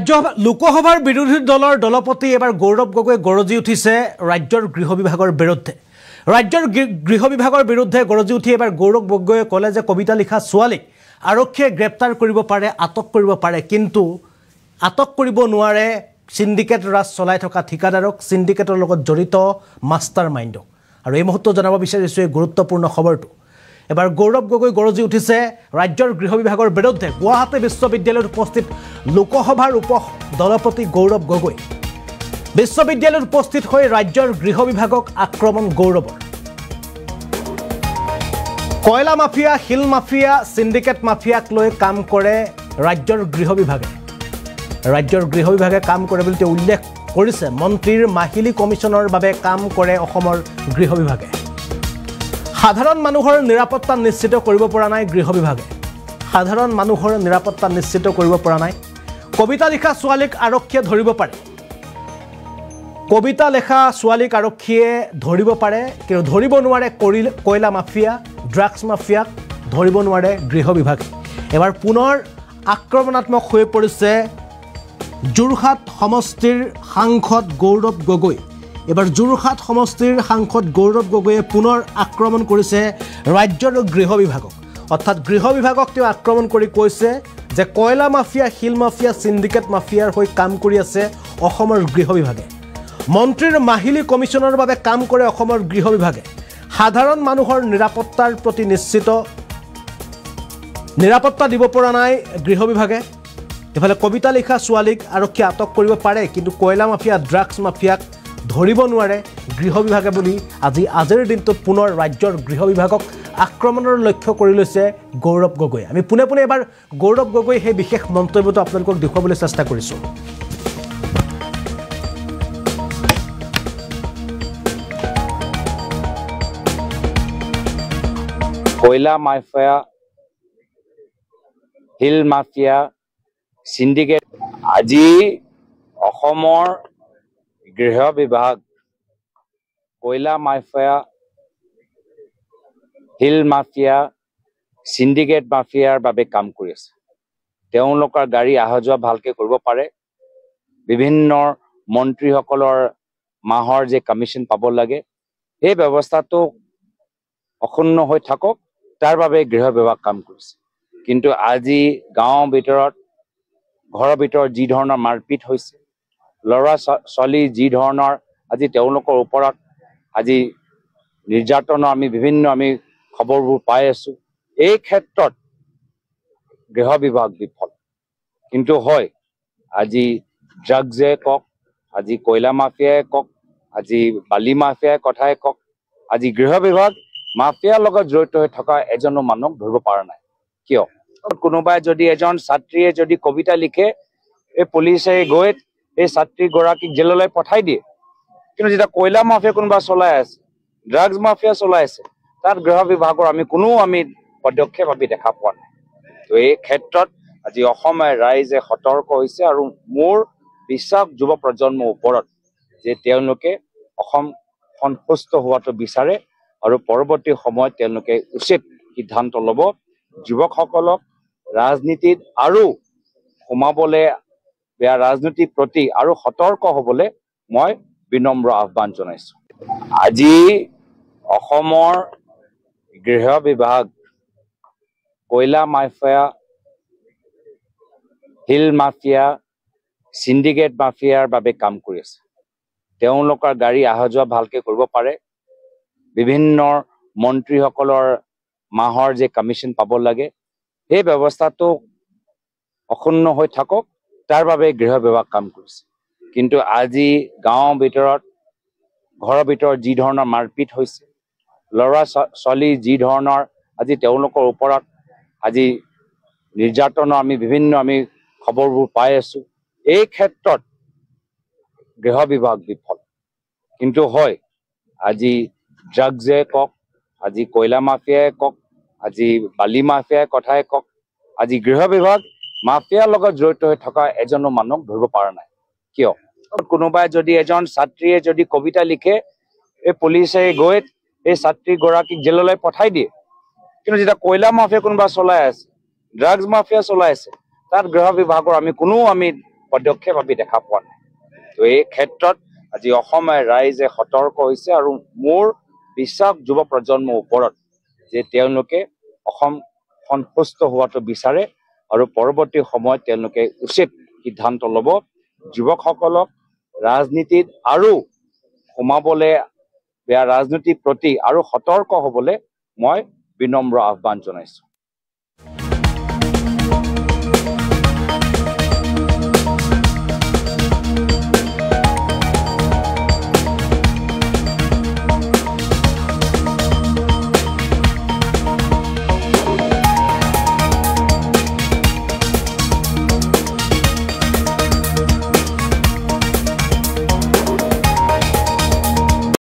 লোকসভাৰ বিৰোধী দলৰ দলপতি এবাৰ গৌৰৱ গগৈ গৰজি উঠিছে ৰাজ্যৰ গৃহ বিভাগৰ বিৰুদ্ধে। ৰাজ্যৰ গৃহ বিভাগৰ বিৰুদ্ধে গৰজি উঠি এবাৰ গৌৰৱ গগৈয়ে ক'লে যে কবিতা লিখা ছোৱালীক আৰক্ষীয়ে গ্ৰেপ্তাৰ কৰিব পাৰে, আটক কৰিব পাৰে, কিন্তু আটক কৰিব নোৱাৰে সিন্ডিকেট ৰাজ চলাই থকা ঠিকাদাৰক, সিন্ডিকেটৰ লগত জড়িত মাষ্টাৰ মাইণ্ডক। আৰু এই মুহূৰ্তত জনাব বিচাৰিছোঁ এই গুৰুত্বপূৰ্ণ খবৰটো। এবাৰ গৌৰৱ গগৈ গৰজি উঠিছে ৰাজ্যৰ গৃহ বিভাগৰ বিৰুদ্ধে। গুৱাহাটী বিশ্ববিদ্যালয়ত উপস্থিত লোকসভাৰ উপ দলপতি গৌৰৱ গগৈ বিশ্ববিদ্যালয়ত উপস্থিত হৈ ৰাজ্যৰ গৃহ বিভাগক আক্ৰমণ গৌৰৱৰ। কয়লা মাফিয়া, শিল মাফিয়া, সিন্ডিকেট মাফিয়াক লৈ কাম কৰে ৰাজ্যৰ গৃহ বিভাগে। ৰাজ্যৰ গৃহ বিভাগে কাম কৰে বুলি তেওঁ উল্লেখ কৰিছে। মন্ত্ৰীৰ মাহিলী কমিশ্যনৰ বাবে কাম কৰে অসমৰ গৃহ বিভাগে। সাধাৰণ মানুহৰ নিৰাপত্তা নিশ্চিত কৰিব পৰা নাই গৃহ বিভাগে। সাধাৰণ মানুহৰ নিৰাপত্তা নিশ্চিত কৰিব পৰা নাই। কবিতা লিখা ছোৱালীক আৰক্ষীয়ে ধৰিব পাৰে। কবিতা লেখা ছোৱালীক আৰক্ষীয়ে ধৰিব পাৰে, কিন্তু ধৰিব নোৱাৰে কয়লা মাফিয়া, ড্ৰাগছ মাফিয়াক ধৰিব নোৱাৰে গৃহ বিভাগে। এবাৰ পুনৰ আক্ৰমণাত্মক হৈ পৰিছে যোৰহাট সমষ্টিৰ সাংসদ গৌৰৱ গগৈ। এবাৰ যোৰহাট সমষ্টিৰ সাংসদ গৌৰৱ গগৈয়ে পুনৰ আক্ৰমণ কৰিছে ৰাজ্যৰ গৃহ বিভাগক। অৰ্থাৎ গৃহ বিভাগক তেওঁ আক্ৰমণ কৰি কৈছে যে কয়লা মাফিয়া, শিল মাফিয়া, সিন্ডিকেট মাফিয়াৰ হৈ কাম কৰি আছে অসমৰ গৃহ বিভাগে। মন্ত্ৰীৰ মাহিলী কমিশ্যনৰ বাবে কাম কৰে অসমৰ গৃহ বিভাগে। সাধাৰণ মানুহৰ নিৰাপত্তাৰ প্ৰতি নিৰাপত্তা দিব পৰা নাই গৃহ বিভাগে। ইফালে কবিতা লিখা ছোৱালীক আৰক্ষীয়ে আটক কৰিব পাৰে, কিন্তু কয়লা মাফিয়া, ড্ৰাগছ মাফিয়াক ধৰিব নোৱাৰে গৃহ বিভাগে বুলি আজিৰ দিনটোত পুনৰ ৰাজ্যৰ গৃহ বিভাগক আক্ৰমণৰ লক্ষ্য কৰি লৈছে গৌৰৱ গগৈ। আমি পোনে পোনে এবাৰ গৌৰৱ গগৈ সেই বিশেষ মন্তব্যটো আপোনালোকক দেখুৱাবলৈ চেষ্টা কৰিছোঁ। কয়লা মাফিয়া, শিল মাফিয়া, সিন্ডিকেট, আজি অসমৰ গৃহ বিভাগ কয়লা মাফিয়া, শিল মাফিয়া, সিন্ডিকেট মাফিয়াৰ বাবে কাম কৰি আছে। তেওঁলোকৰ গাড়ী অহা যোৱা ভালকে কৰিব পাৰে। বিভিন্ন মন্ত্ৰীসকলৰ মাহৰ যে কমিশ্যন পাব লাগে, সেই ব্যৱস্থাটো অক্ষুণ্ণ হৈ থাকক, তাৰ বাবে গৃহ বিভাগ কাম কৰিছে। কিন্তু আজি গাঁৱৰ ভিতৰত, ঘৰৰ ভিতৰত যি ধৰণৰ মাৰপিট হৈছে, ল'ৰা ছোৱালী যি ধৰণৰ আজি তেওঁলোকৰ ওপৰত আজি নিৰ্যাতনৰ বিভিন্ন খবৰবোৰ পাই আছো। এই ক্ষেত্ৰত গৃহ বিভাগ বিফল। কিন্তু হয়, আজি ড্ৰাগছে কওক, আজি কয়লা মাফিয়াই কওক, আজি বালি মাফিয়াৰ কথাই কওক, আজি গৃহ বিভাগ মাফিয়াৰ লগত জড়িত হৈ থকা এজনো মানুহক ধৰিব পৰা নাই। কিয়? কোনোবাই যদি এজন ছাত্ৰীয়ে যদি কবিতা লিখে, এই পুলিচে গৈ এই ছাত্ৰীগৰাকীক জেললৈ পঠাই দিয়ে। কিন্তু যেতিয়া কয়লা মাফিয়া কোনোবা চলাই আছে, ড্ৰাগছ মাফিয়া চলাই আছে, তাত গৃহ বিভাগৰ কোনো পদক্ষেপ দেখা পোৱা নাই। তো এই ক্ষেত্ৰত আজি অসমৰ ৰাইজে সতৰ্ক হৈছে, আৰু মোৰ বিশ্বাস যুৱ প্ৰজন্মৰ ওপৰত যে তেওঁলোকে অসমখন সুস্থ হোৱাটো বিচাৰে, আৰু পৰৱৰ্তী সময়ত তেওঁলোকে উচিত সিদ্ধান্ত ল'ব। যুৱকসকলক ৰাজনীতিত আৰু সোমাবলৈ, বেয়া ৰাজনীতিৰ প্ৰতি আৰু সতৰ্ক হ'বলৈ মই বিনম্ৰ আহ্বান জনাইছো। আজি অসমৰ গৃহ বিভাগ কয়লা মাফিয়া, শিল মাফিয়া, সিন্ডিকেট মাফিয়াৰ বাবে কাম কৰি আছে। তেওঁলোকৰ গাড়ী অহা যোৱা ভালকে কৰিব পাৰে। বিভিন্ন মন্ত্ৰীসকলৰ মাহৰ যে কমিশ্যন পাব লাগে, সেই ব্যৱস্থাটো অক্ষুণ্ণ হৈ থাকক, তাৰ বাবে গৃহ বিভাগ কাম কৰিছে। কিন্তু আজি গাঁৱৰ ভিতৰত, ঘৰৰ ভিতৰত যি ধৰণৰ মাৰপিট হৈছে, ল'ৰা ছোৱালী যি ধৰণৰ আজি তেওঁলোকৰ ওপৰত আজি নিৰ্যাতনৰ বিভিন্ন খবৰবোৰ পাই আছো। এই ক্ষেত্ৰত গৃহ বিভাগ বিফল। কিন্তু হয়, আজি ড্ৰাগছে কওক, আজি কয়লা মাফিয়াই কওক, আজি বালি মাফিয়াৰ কথাই কওক, আজি গৃহ বিভাগ মাফিয়াৰ লগত জড়িত হৈ থকা এজনো মানুহক ধৰিব পৰা নাই। কিয়? কোনোবাই যদি এজন ছাত্ৰীয়ে যদি কবিতা লিখে, এই পুলিচে গৈ এই ছাত্ৰীগৰাকীক জেললৈ পঠাই দিয়ে। কিন্তু যেতিয়া কয়লা মাফিয়া কোনোবা চলাই আছে, ড্ৰাগছ মাফিয়া চলাই আছে, তাত গৃহ বিভাগৰ পদক্ষেপ আমি দেখা পোৱা নাই। তো এই ক্ষেত্ৰত আজি অসমৰ ৰাইজে সতৰ্ক হৈছে আৰু মোৰ বিশ্বাস যুৱ প্ৰজন্মৰ ওপৰত যে তেওঁলোকে অসমখন সুস্থ হোৱাটো বিচাৰে আৰু পৰৱৰ্তী সময়ত তেওঁলোকে উচিত সিদ্ধান্ত ল'ব। যুৱকসকলক ৰাজনীতিত আৰু সোমাবলৈ বেয়া ৰাজনীতিৰ প্ৰতি আৰু সতৰ্ক হ'বলৈ মই বিনম্ৰ আহ্বান জনাইছোঁ।